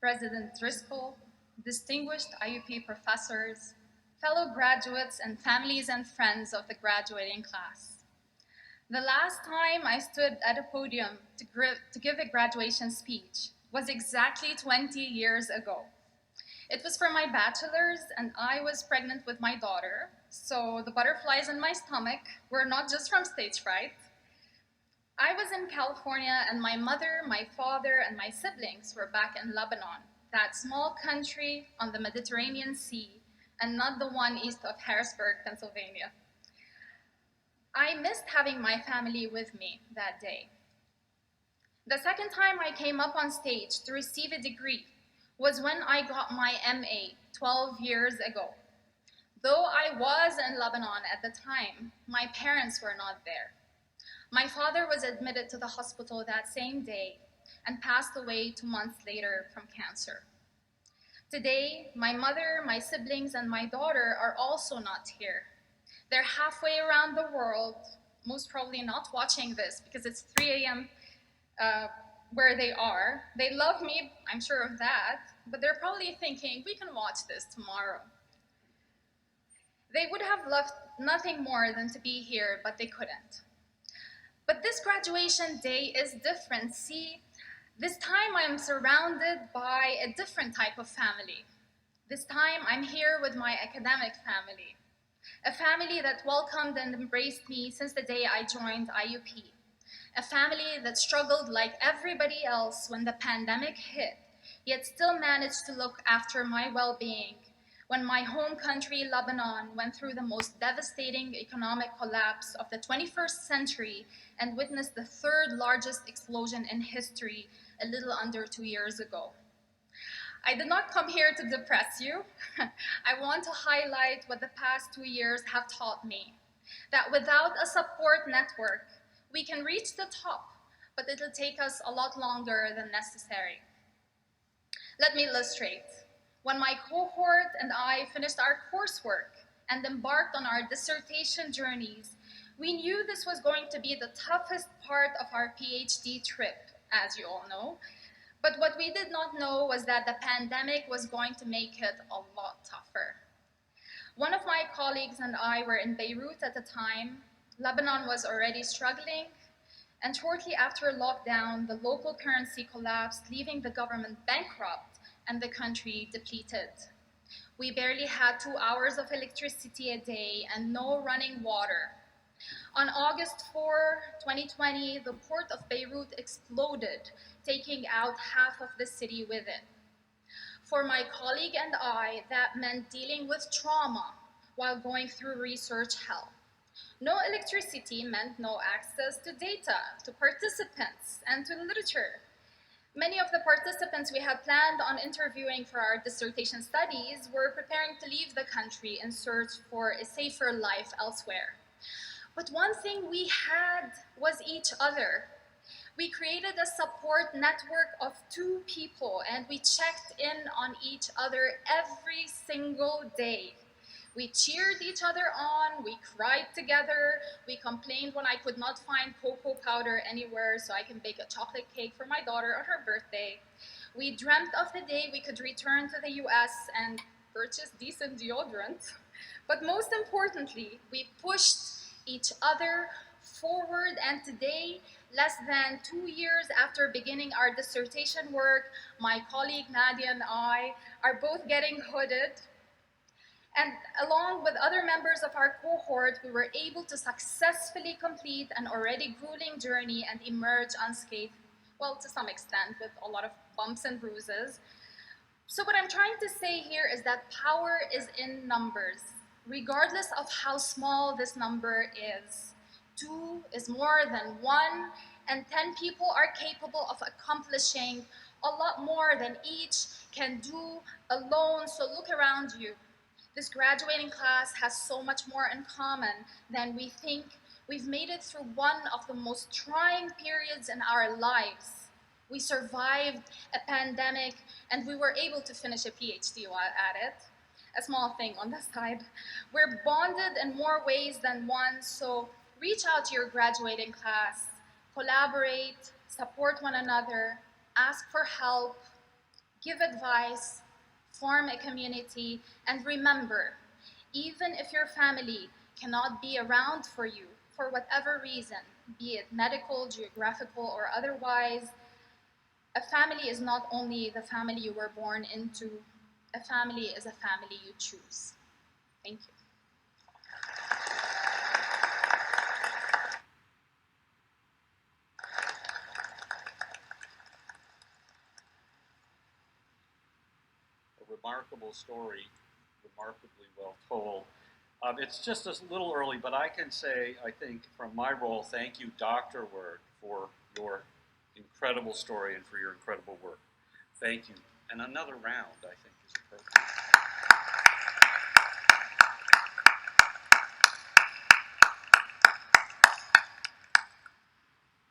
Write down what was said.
President Driscoll, distinguished IUP professors, fellow graduates, and families and friends of the graduating class. The last time I stood at a podium to give a graduation speech was exactly 20 years ago. It was for my bachelor's, and I was pregnant with my daughter, so the butterflies in my stomach were not just from stage fright. I was in California, and my mother, my father, and my siblings were back in Lebanon, that small country on the Mediterranean Sea, and not the one east of Harrisburg, Pennsylvania. I missed having my family with me that day. The second time I came up on stage to receive a degree was when I got my MA 12 years ago. Though I was in Lebanon at the time, my parents were not there. My father was admitted to the hospital that same day and passed away 2 months later from cancer. Today, my mother, my siblings, and my daughter are also not here. They're halfway around the world, most probably not watching this because it's 3 a.m. Where they are. They love me, I'm sure of that, but they're probably thinking, we can watch this tomorrow. They would have loved nothing more than to be here, but they couldn't. But this graduation day is different. See, this time I'm surrounded by a different type of family. This time I'm here with my academic family, a family that welcomed and embraced me since the day I joined IUP, a family that struggled like everybody else when the pandemic hit, yet still managed to look after my well-being when my home country, Lebanon, went through the most devastating economic collapse of the 21st century and witnessed the third largest explosion in history a little under 2 years ago. I did not come here to depress you. I want to highlight what the past 2 years have taught me, that without a support network, we can reach the top, but it'll take us a lot longer than necessary. Let me illustrate. When my cohort and I finished our coursework and embarked on our dissertation journeys, we knew this was going to be the toughest part of our PhD trip, as you all know. But what we did not know was that the pandemic was going to make it a lot tougher. One of my colleagues and I were in Beirut at the time. Lebanon was already struggling, and shortly after lockdown, the local currency collapsed, leaving the government bankrupt and the country depleted. We barely had 2 hours of electricity a day and no running water. On August 4, 2020, the port of Beirut exploded, taking out half of the city with it. For my colleague and I, that meant dealing with trauma while going through research hell. No electricity meant no access to data, to participants, and to literature. Many of the participants we had planned on interviewing for our dissertation studies were preparing to leave the country in search for a safer life elsewhere. But one thing we had was each other. We created a support network of 2 people, and we checked in on each other every single day. We cheered each other on, we cried together, we complained when I could not find cocoa powder anywhere so I can bake a chocolate cake for my daughter on her birthday. We dreamt of the day we could return to the US and purchase decent deodorant. But most importantly, we pushed each other forward, and today, less than 2 years after beginning our dissertation work, my colleague Nadia and I are both getting hooded. And along with other members of our cohort, we were able to successfully complete an already grueling journey and emerge unscathed, well, to some extent, with a lot of bumps and bruises. So what I'm trying to say here is that power is in numbers, regardless of how small this number is. 2 is more than 1, and 10 people are capable of accomplishing a lot more than each can do alone, so look around you. This graduating class has so much more in common than we think. We've made it through one of the most trying periods in our lives. We survived a pandemic, and we were able to finish a PhD while at it. A small thing on the side. We're bonded in more ways than one, so reach out to your graduating class, collaborate, support one another, ask for help, give advice, form a community, and remember, even if your family cannot be around for you for whatever reason, be it medical, geographical, or otherwise, a family is not only the family you were born into, a family is a family you choose. Thank you. Remarkable story, remarkably well told. It's just a little early, but I can say, I think, from my role, thank you, Dr. Word, for your incredible story and for your incredible work. Thank you. And another round, I think, is appropriate.